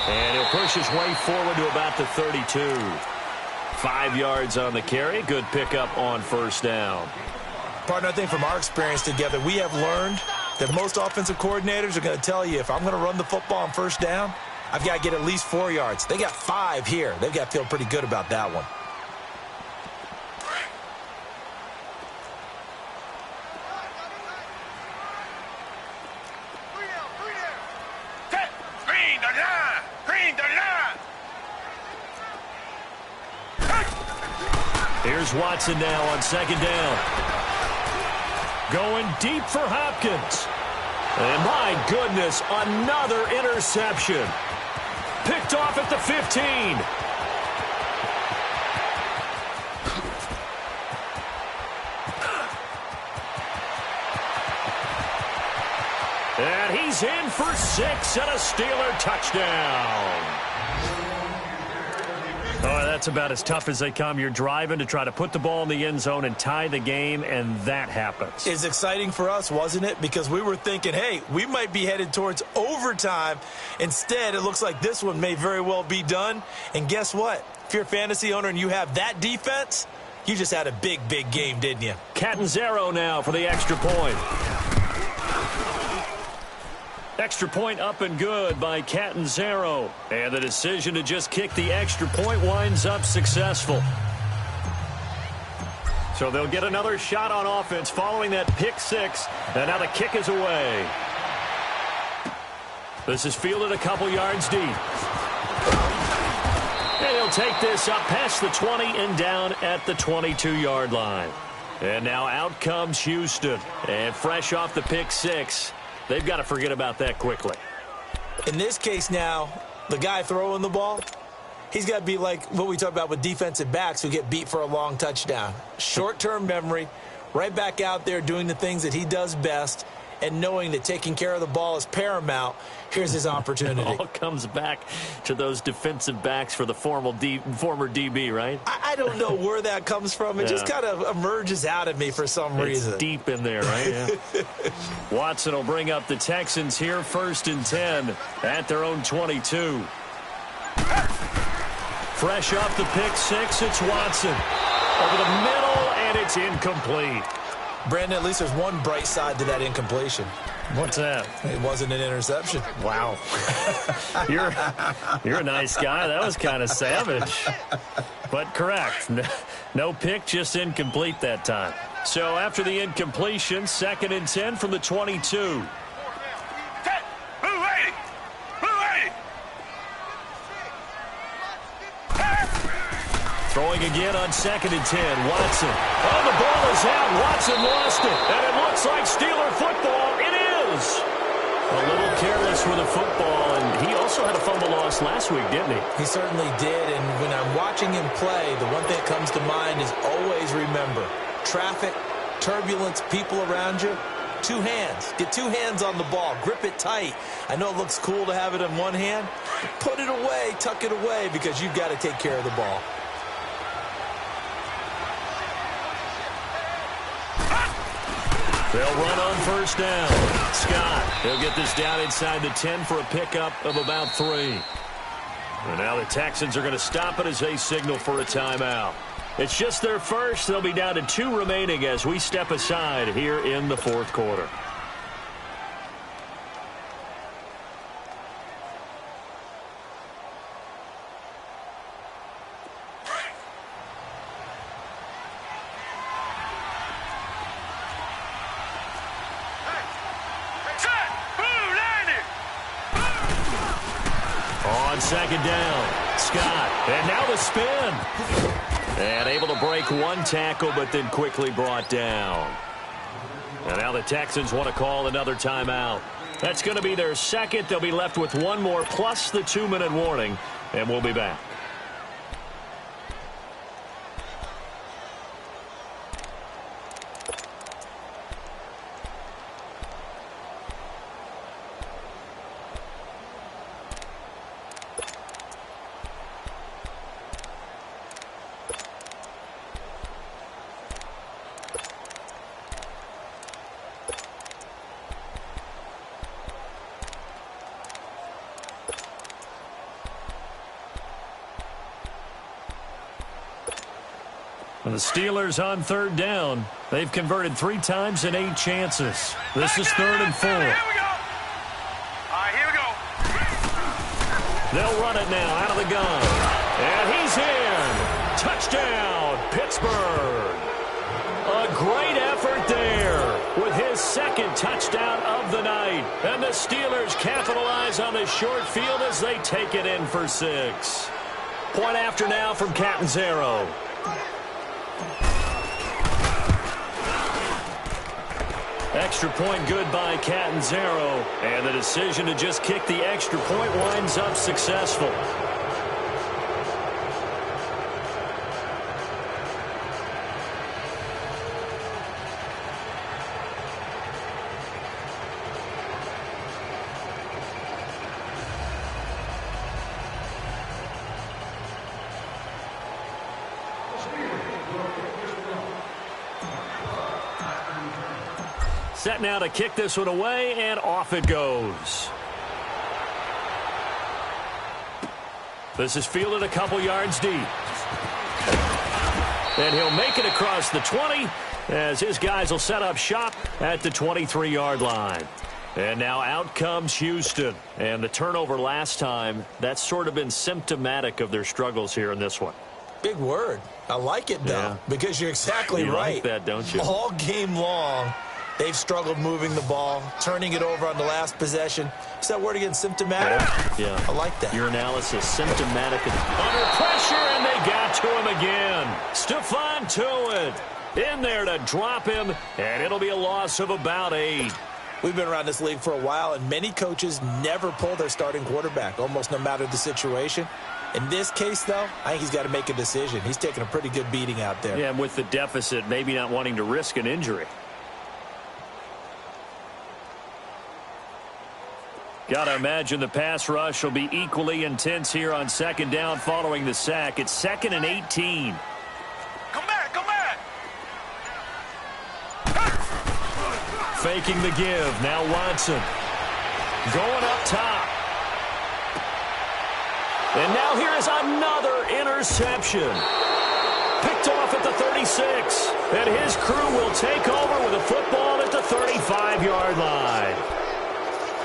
And he'll push his way forward to about the 32. 5 yards on the carry. Good pickup on first down. Partner, I think from our experience together, we have learned that most offensive coordinators are going to tell you, if I'm going to run the football on first down, I've got to get at least 4 yards. They got 5 here. They've got to feel pretty good about that one. Here's Watson now on second down. Going deep for Hopkins. And my goodness, another interception. Picked off at the 15. And he's in for 6 and a Steeler touchdown. Oh, that's about as tough as they come. You're driving to try to put the ball in the end zone and tie the game, and that happens. It's exciting for us, wasn't it? Because we were thinking, hey, we might be headed towards overtime. Instead, it looks like this one may very well be done. And guess what? If you're a fantasy owner and you have that defense, you just had a big, big game, didn't you? Catanzaro now for the extra point. Extra point up and good by Catanzaro. And the decision to just kick the extra point winds up successful. So they'll get another shot on offense following that pick 6. And now the kick is away. This is fielded a couple yards deep. And he'll take this up past the 20 and down at the 22-yard line. And now out comes Houston. And fresh off the pick 6. They've got to forget about that quickly. In this case now, the guy throwing the ball, he's got to be like what we talk about with defensive backs who get beat for a long touchdown. Short-term memory, right back out there doing the things that he does best, and knowing that taking care of the ball is paramount. Here's his opportunity. It all comes back to those defensive backs for the former DB, right? I don't know where that comes from. It just kind of emerges out of me for some reason. It's deep in there, right? Yeah. Watson will bring up the Texans here, 1st and 10 at their own 22. Fresh off the pick 6, it's Watson. Over the middle, and it's incomplete. Brandon, at least there's one bright side to that incompletion. What's that? It wasn't an interception. Wow. You're a nice guy. That was kind of savage. But correct. No pick, just incomplete that time. So after the incompletion, 2nd and 10 from the 22. Throwing again on 2nd and 10. Watson. Oh, the ball is out. Watson lost it. And it looks like Steeler football. It is. A little careless with the football. And he also had a fumble loss last week, didn't he? He certainly did. And when I'm watching him play, the one thing that comes to mind is always remember, traffic, turbulence, people around you, 2 hands. Get 2 hands on the ball. Grip it tight. I know it looks cool to have it in one hand. Put it away. Tuck it away because you've got to take care of the ball. They'll run on first down. Scott, he'll get this down inside the 10 for a pickup of about 3. And now the Texans are going to stop it as they signal for a timeout. It's just their first. They'll be down to 2 remaining as we step aside here in the 4th quarter. On 2nd down, Scott, and now the spin. And able to break 1 tackle, but then quickly brought down. And now the Texans want to call another timeout. That's going to be their 2nd. They'll be left with 1 more, plus the 2-minute warning, and we'll be back. the Steelers on third down. They've converted 3 times in 8 chances. This is 3rd and 4. Here we go. All right, here we go. They'll run it now out of the gun. And he's in. Touchdown, Pittsburgh. A great effort there with his 2nd touchdown of the night. And the Steelers capitalize on the short field as they take it in for 6. Point after now from Catanzaro. Extra point good by Catanzaro. And the decision to just kick the extra point winds up successful. Set now to kick this one away, and off it goes. This is fielded a couple yards deep. And he'll make it across the 20 as his guys will set up shop at the 23-yard line. And now out comes Houston. And the turnover last time, that's sort of been symptomatic of their struggles here in this one. Big word. I like it, though, because you're exactly right. You like that, don't you? All game long, they've struggled moving the ball, turning it over on the last possession. Is that word again, symptomatic? Yeah. I like that. Your analysis, symptomatic. Under pressure, and they got to him again. Stephon Tuitt in there to drop him, and it'll be a loss of about 8. We've been around this league for a while, and many coaches never pull their starting quarterback, almost no matter the situation. In this case, though, I think he's got to make a decision. He's taking a pretty good beating out there. Yeah, and with the deficit, maybe not wanting to risk an injury. Got to imagine the pass rush will be equally intense here on 2nd down following the sack. It's 2nd and 18. Come back, come back. Faking the give. Now Watson. Going up top. And now here is another interception. Picked off at the 36. And his crew will take over with a football at the 35-yard line.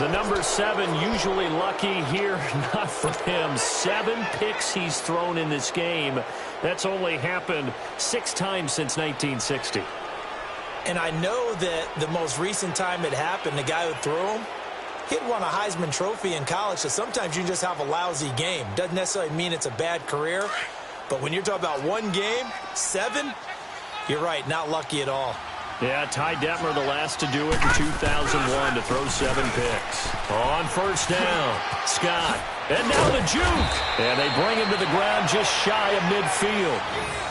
The number 7 usually lucky here. Not for him. 7 picks he's thrown in this game. That's only happened 6 times since 1960. And I know that the most recent time it happened, the guy who threw him, he'd won a Heisman Trophy in college, so sometimes you just have a lousy game. Doesn't necessarily mean it's a bad career, but when you're talking about one game, 7, you're right, not lucky at all. Yeah, Ty Detmer the last to do it in 2001 to throw 7 picks. On 1st down, Scott. And now the juke. And they bring him to the ground just shy of midfield.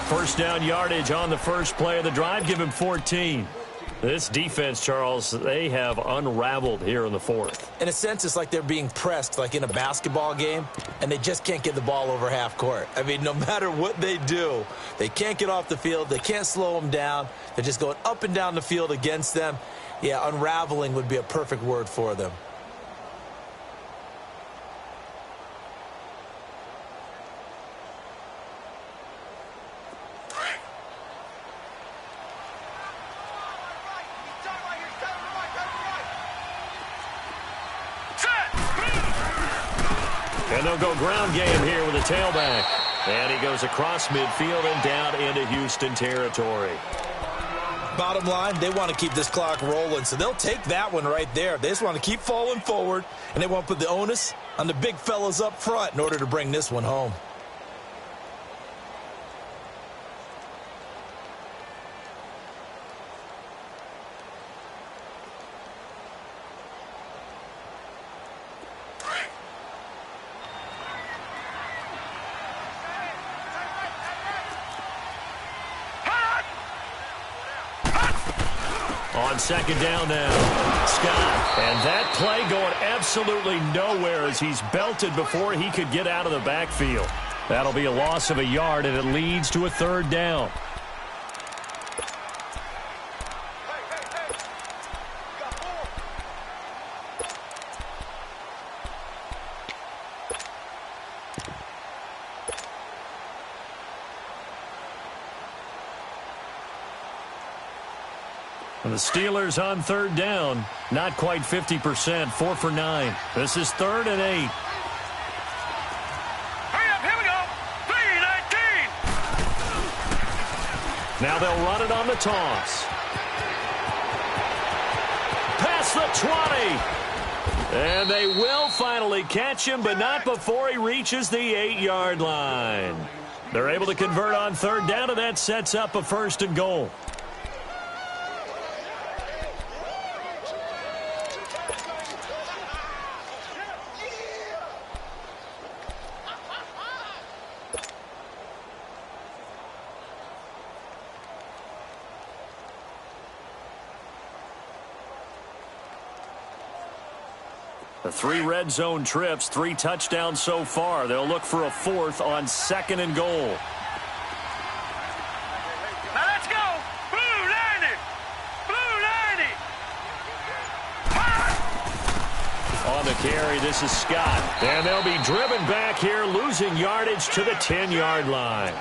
1st down yardage on the first play of the drive. Give him 14. This defense, Charles, they have unraveled here in the 4th. In a sense, it's like they're being pressed like in a basketball game, and they just can't get the ball over half court. I mean, no matter what they do, they can't get off the field. They can't slow them down. They're just going up and down the field against them. Yeah, unraveling would be a perfect word for them. And they'll go ground game here with a tailback. And he goes across midfield and down into Houston territory. Bottom line, they want to keep this clock rolling, so they'll take that one right there. They just want to keep falling forward, and they want to put the onus on the big fellas up front in order to bring this one home. On 2nd down now, Scott. And that play going absolutely nowhere as he's belted before he could get out of the backfield. That'll be a loss of a yard, and it leads to a 3rd down. And the Steelers on third down, not quite 50%, 4 for 9. This is 3rd and 8. Hurry up, here we go. 3-19. Now they'll run it on the toss. Past the 20. And they will finally catch him, but not before he reaches the 8-yard line. They're able to convert on third down, and that sets up a 1st and goal. The 3 red zone trips, 3 touchdowns so far. They'll look for a 4th on 2nd and goal. Now let's go. Blue 90. Blue 90. On the carry, this is Scott. And they'll be driven back here, losing yardage to the 10-yard line.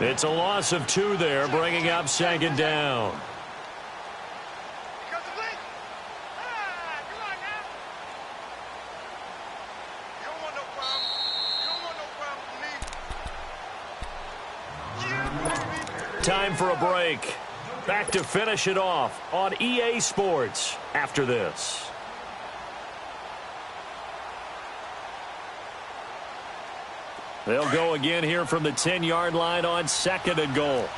It's a loss of 2 there, bringing up 2nd down. Time for a break. Back to finish it off on EA Sports after this. They'll go again here from the 10-yard line on 2nd and goal.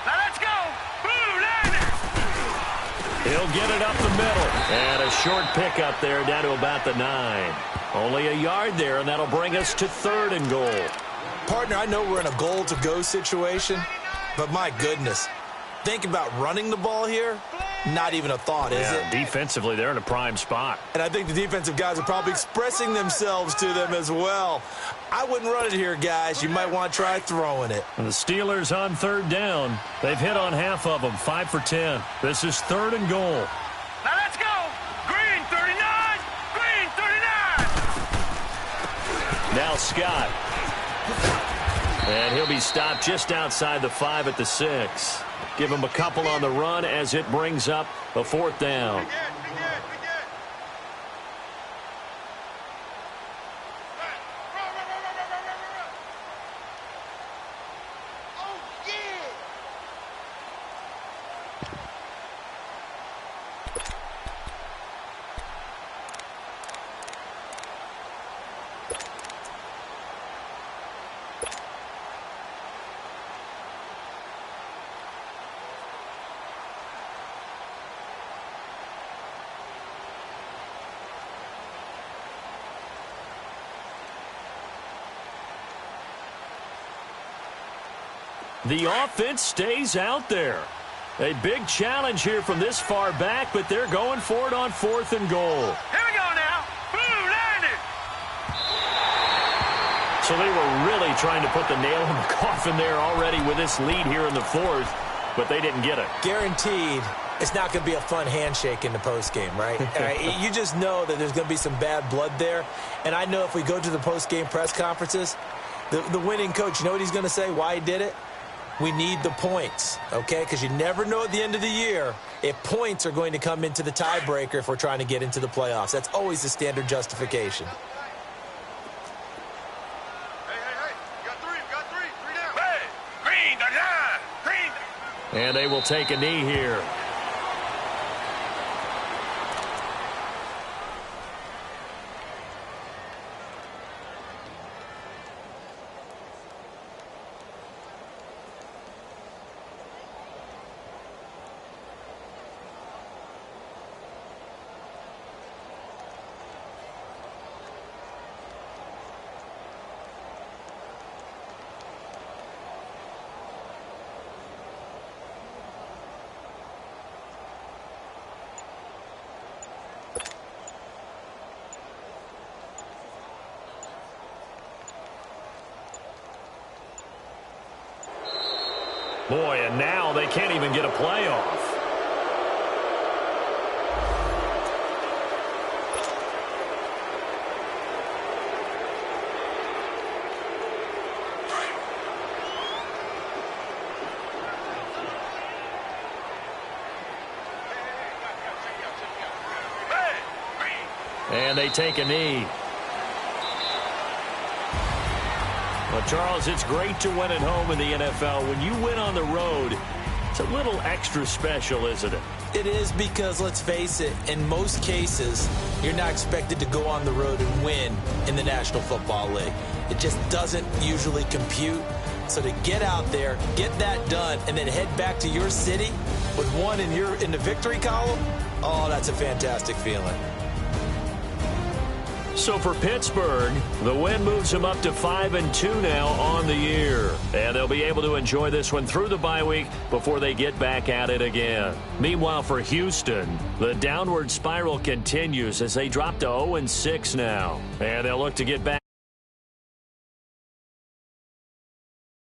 Now let's go. Blue 90. He'll get it up the middle. And a short pickup there down to about the 9. Only a yard there, and that'll bring us to 3rd and goal. Partner, I know we're in a goal-to-go situation, but my goodness, think about running the ball here. Not even a thought, is it? Defensively, they're in a prime spot. And I think the defensive guys are probably expressing themselves to them as well. I wouldn't run it here, guys. You might want to try throwing it. And the Steelers on third down. They've hit on half of them, 5 for 10. This is 3rd and goal. Now let's go. Green 39. Green 39. Now Scott. And he'll be stopped just outside the 5 at the 6. Give him a couple on the run as it brings up a 4th down. The offense stays out there. A big challenge here from this far back, but they're going for it on 4th and goal. Here we go now. Blue 90. So they were really trying to put the nail in the coffin there already with this lead here in the 4th, but they didn't get it. Guaranteed it's not going to be a fun handshake in the postgame, right? You just know that there's going to be some bad blood there. And I know if we go to the postgame press conferences, the winning coach, you know what he's going to say, why he did it? We need the points, okay? Because you never know at the end of the year if points are going to come into the tiebreaker if we're trying to get into the playoffs. That's always the standard justification. Hey, you got three down. Hey, green 39. Green. And they will take a knee here. Boy, and now they can't even get a playoff. And they take a knee. Well, Charles, it's great to win at home in the NFL. When you win on the road, it's a little extra special, isn't it? It is, because, let's face it, in most cases, you're not expected to go on the road and win in the National Football League. It just doesn't usually compute. So to get out there, get that done, and then head back to your city with one in the victory column, oh, that's a fantastic feeling. So for Pittsburgh, the win moves them up to 5-2 now on the year. And they'll be able to enjoy this one through the bye week before they get back at it again. Meanwhile, for Houston, the downward spiral continues as they drop to 0-6 now. And they'll look to get back.